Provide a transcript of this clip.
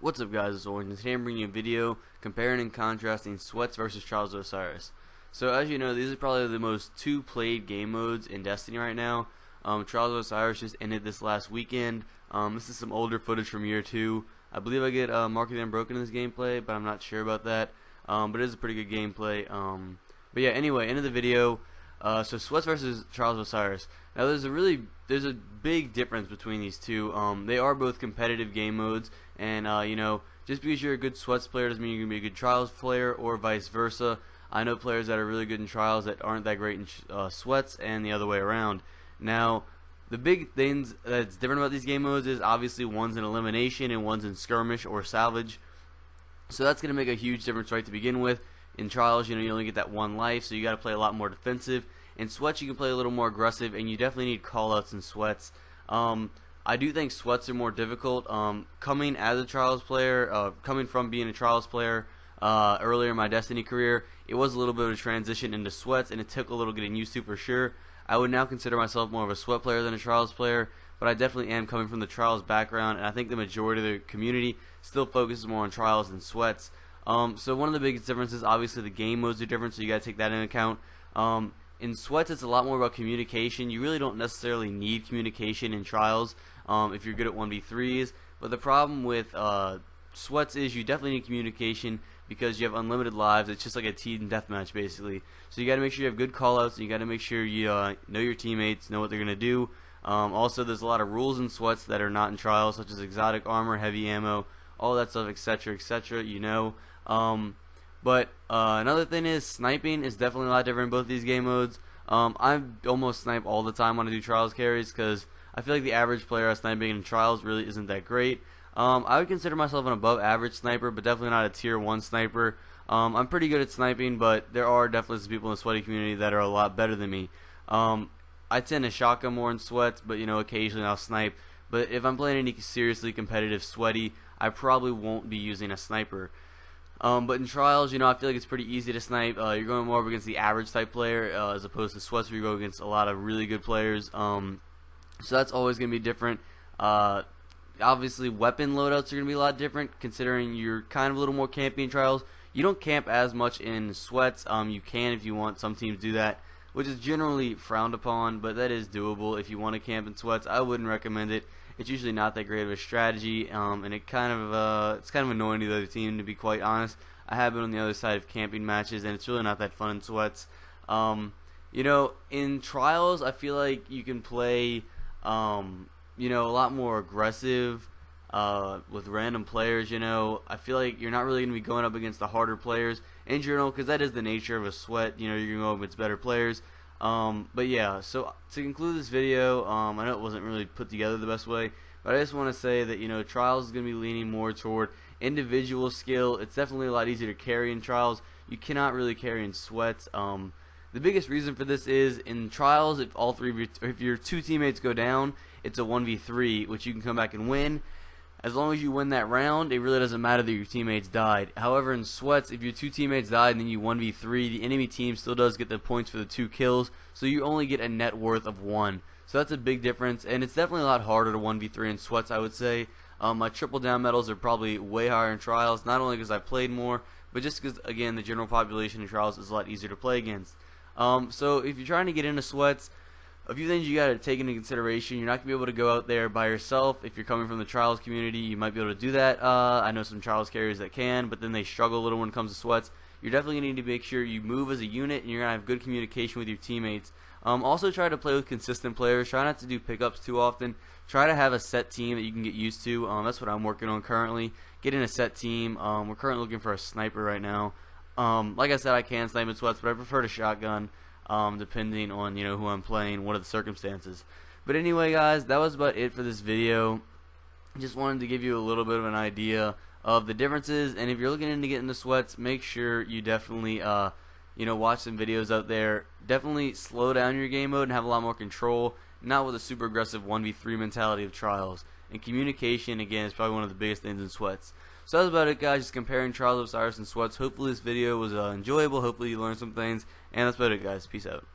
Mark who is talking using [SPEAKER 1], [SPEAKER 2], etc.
[SPEAKER 1] What's up guys, it's Orange, and today I'm bringing you a video comparing and contrasting Sweats versus Trials of Osiris. So as you know, these are probably the most played game modes in Destiny right now. Trials of Osiris just ended this last weekend. This is some older footage from year 2. I believe I get Mark of the Unbroken in this gameplay, but I'm not sure about that. But it is a pretty good gameplay. But yeah, anyway, end of the video. So Sweats versus Trials of Osiris. Now there's a big difference between these two. They are both competitive game modes, and you know, just because you're a good Sweats player doesn't mean you're gonna be a good Trials player, or vice versa. I know players that are really good in Trials that aren't that great in Sweats, and the other way around. Now, the big things that's different about these game modes is obviously one's in elimination and one's in skirmish or salvage. So that's gonna make a huge difference right to begin with. In Trials, you know, you only get that one life, so you got to play a lot more defensive. In Sweats, you can play a little more aggressive, and you definitely need callouts in Sweats. I do think Sweats are more difficult. Coming as a Trials player, coming from being a Trials player earlier in my Destiny career, it was a little bit of a transition into Sweats, and it took a little getting used to for sure. I would now consider myself more of a Sweat player than a Trials player, but I definitely am coming from the Trials background, and I think the majority of the community still focuses more on Trials than Sweats. So one of the biggest differences, obviously the game modes are different, so you got to take that into account. In Sweats, it's a lot more about communication. You really don't necessarily need communication in Trials if you're good at 1v3s, but the problem with Sweats is you definitely need communication because you have unlimited lives. It's just like a team deathmatch basically. So you got to make sure you have good callouts, and you got to make sure you know your teammates, know what they're gonna do. Also, there's a lot of rules in Sweats that are not in Trials, such as exotic armor, heavy ammo, all that stuff, etc., etc. You know. But another thing is sniping is definitely a lot different in both these game modes. I almost snipe all the time when I do Trials carries because I feel like the average player at sniping in Trials really isn't that great. I would consider myself an above average sniper, but definitely not a tier 1 sniper. I'm pretty good at sniping, but there are definitely some people in the sweaty community that are a lot better than me. I tend to shotgun more in Sweats, but you know, occasionally I'll snipe. But if I'm playing any seriously competitive sweaty, I probably won't be using a sniper. But in Trials, you know, I feel like it's pretty easy to snipe. You're going more up against the average type player as opposed to Sweats, where you go against a lot of really good players. So that's always going to be different. Obviously, weapon loadouts are going to be a lot different, considering you're kind of a little more campy in Trials. You don't camp as much in Sweats. You can if you want. Some teams do that, which is generally frowned upon, but that is doable if you want to camp in Sweats. I wouldn't recommend it. It's usually not that great of a strategy, and it's kind of annoying to the other team, to be quite honest. I have been on the other side of camping matches, and it's really not that fun in Sweats. You know, in Trials, I feel like you can play, you know, a lot more aggressive with random players. You know, I feel like you're not really going to be going up against the harder players in general, because that is the nature of a Sweat. You know, you're going to go up against better players. But yeah, so to conclude this video, I know it wasn't really put together the best way, but I just want to say that, you know, Trials is going to be leaning more toward individual skill. It's definitely a lot easier to carry in Trials. You cannot really carry in Sweats. The biggest reason for this is in Trials, if your two teammates go down, it's a 1v3, which you can come back and win. As long as you win that round, it really doesn't matter that your teammates died. However, in Sweats, if your two teammates died and then you 1v3, the enemy team still does get the points for the 2 kills, so you only get a net worth of 1. So that's a big difference, and it's definitely a lot harder to 1v3 in Sweats, I would say. My triple down medals are probably way higher in Trials, not only because I played more, but just because, again, the general population in Trials is a lot easier to play against. So if you're trying to get into Sweats, a few things you got to take into consideration. You're not going to be able to go out there by yourself. If you're coming from the Trials community, you might be able to do that. I know some Trials carriers that can, but then they struggle a little when it comes to Sweats. You're definitely going to need to make sure you move as a unit, and you're going to have good communication with your teammates. Also try to play with consistent players. Try not to do pickups too often. Try to have a set team that you can get used to. That's what I'm working on currently. Getting a set team. We're currently looking for a sniper right now. Like I said, I can snipe in Sweats, but I prefer to shotgun. Depending on, you know, who I'm playing, what are the circumstances. But anyway, guys, that was about it for this video. Just wanted to give you a little bit of an idea of the differences, and if you're looking to get into Sweats, make sure you definitely you know, watch some videos out there. Definitely slow down your game mode and have a lot more control, not with a super aggressive 1v3 mentality of Trials. And communication, again, is probably one of the biggest things in Sweats. So that's about it, guys. Just comparing Trials of Osiris and Sweats. Hopefully this video was enjoyable. Hopefully you learned some things. And that's about it, guys. Peace out.